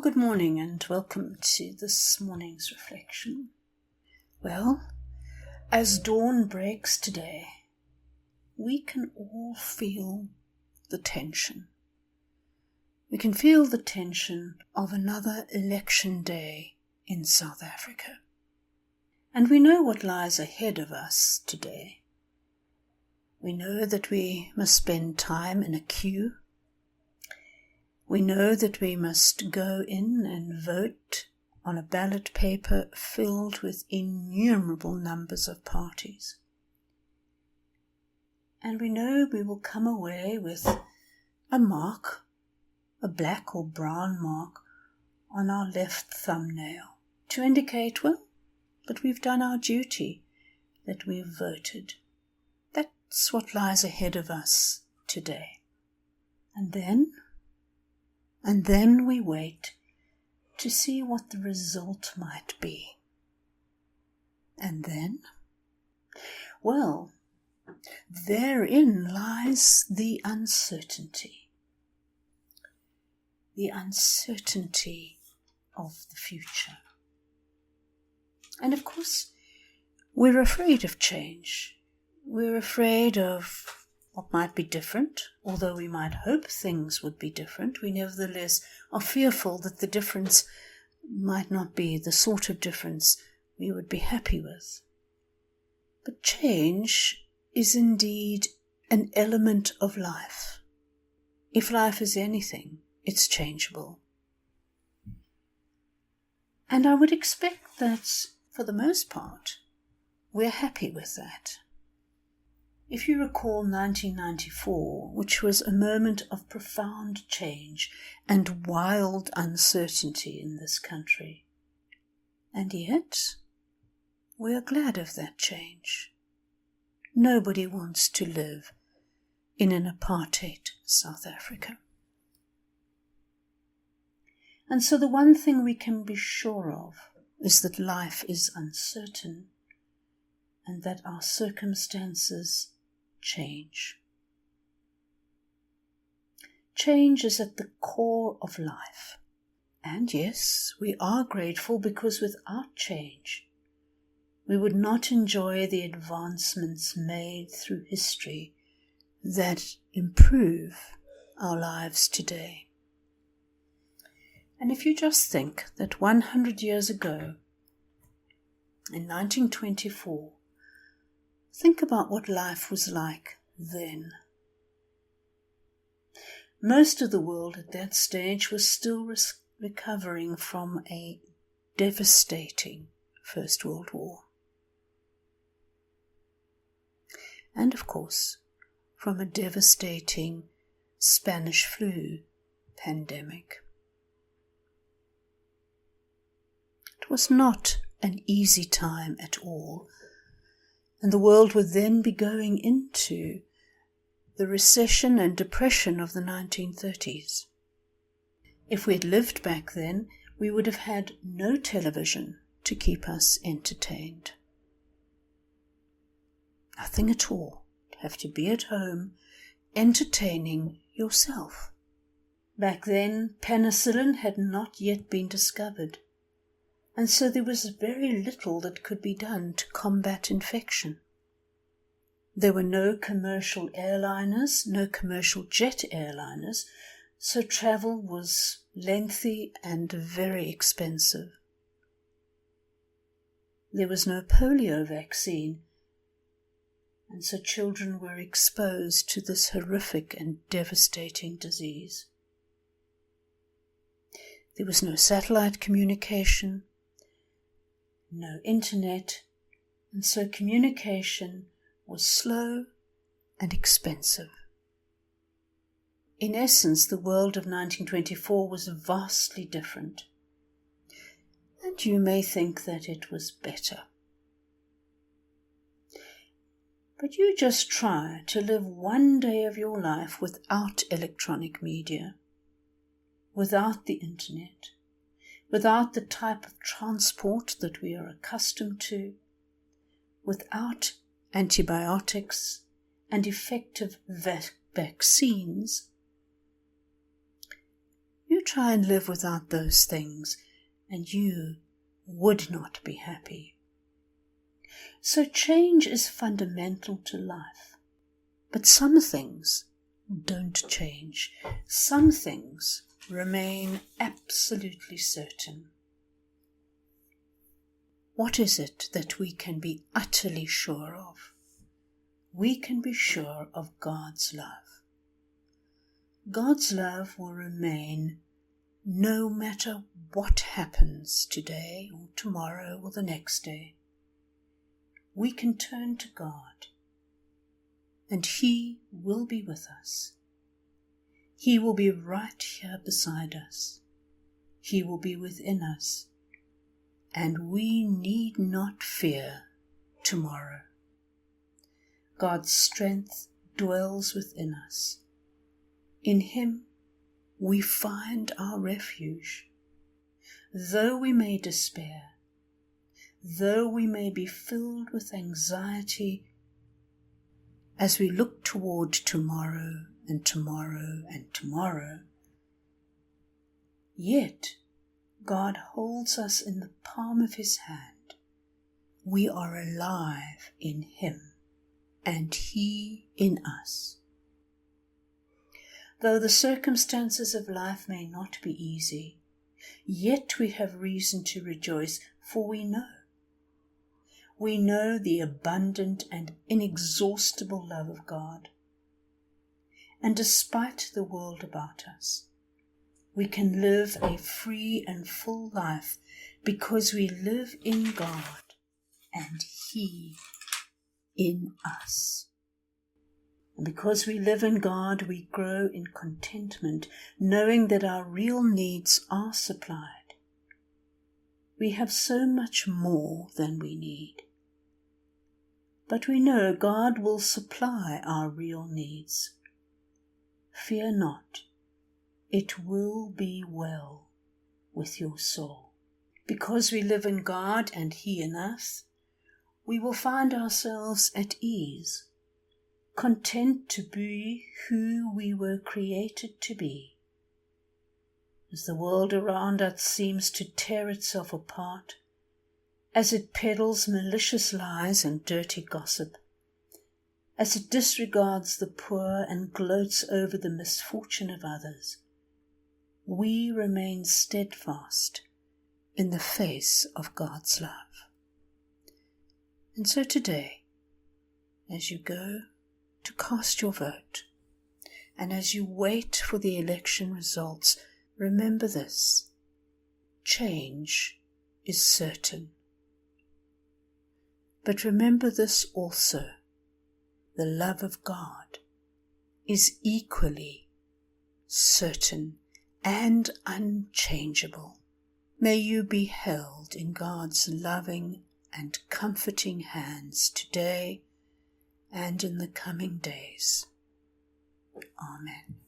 Good morning and welcome to this morning's reflection. Well, as dawn breaks today, we can all feel the tension. We can feel the tension of another election day in South Africa. And we know what lies ahead of us today. We know that we must spend time in a queue. We know that we must go in and vote on a ballot paper filled with innumerable numbers of parties. And we know we will come away with a mark, a black or brown mark, on our left thumbnail to indicate, well, that we've done our duty, that we've voted. That's what lies ahead of us today. And then we wait to see what the result might be. And then, well, therein lies the uncertainty. The uncertainty of the future. And of course, we're afraid of change. We're afraid of what might be different. Although we might hope things would be different, we nevertheless are fearful that the difference might not be the sort of difference we would be happy with. But change is indeed an element of life. If life is anything, it's changeable. And I would expect that, for the most part, we're happy with that. If you recall 1994, which was a moment of profound change and wild uncertainty in this country, and yet we are glad of that change. Nobody wants to live in an apartheid South Africa. And so the one thing we can be sure of is that life is uncertain and that our circumstances change. Change is at the core of life. And yes, we are grateful because without change, we would not enjoy the advancements made through history that improve our lives today. And if you just think that 100 years ago, in 1924, think about what life was like then. Most of the world at that stage was still recovering from a devastating First World War. And of course, from a devastating Spanish flu pandemic. It was not an easy time at all. And the world would then be going into the recession and depression of the 1930s. If we had lived back then, we would have had no television to keep us entertained. Nothing at all. You'd have to be at home, entertaining yourself. Back then, penicillin had not yet been discovered. And so there was very little that could be done to combat infection. There were no commercial airliners, no commercial jet airliners, so travel was lengthy and very expensive. There was no polio vaccine, and so children were exposed to this horrific and devastating disease. There was no satellite communication, no internet, and so communication was slow and expensive. In essence, the world of 1924 was vastly different. And you may think that it was better. But you just try to live one day of your life without electronic media, without the internet, without the type of transport that we are accustomed to, without antibiotics and effective vaccines. You You try and live without those things, and you would not be happy. So change is fundamental to life. But some things don't change. Some things remain absolutely certain. What is it that we can be utterly sure of? We can be sure of God's love. God's love will remain no matter what happens today or tomorrow or the next day. We can turn to God, and He will be with us. He will be right here beside us. He will be within us, and we need not fear tomorrow. God's strength dwells within us. In Him we find our refuge. Though we may despair, though we may be filled with anxiety as we look toward tomorrow and tomorrow and tomorrow, yet God holds us in the palm of His hand. We are alive in Him, and He in us. Though the circumstances of life may not be easy, yet we have reason to rejoice, for we know the abundant and inexhaustible love of God. And despite the world about us, we can live a free and full life because we live in God and He in us. And because we live in God, we grow in contentment, knowing that our real needs are supplied. We have so much more than we need. But we know God will supply our real needs. Fear not, it will be well with your soul. Because we live in God and He in us, we will find ourselves at ease, content to be who we were created to be. As the world around us seems to tear itself apart, as it peddles malicious lies and dirty gossip, as it disregards the poor and gloats over the misfortune of others, we remain steadfast in the face of God's love. And so today, as you go to cast your vote, and as you wait for the election results, remember this: change is certain. But remember this also: the love of God is equally certain and unchangeable. May you be held in God's loving and comforting hands today and in the coming days. Amen.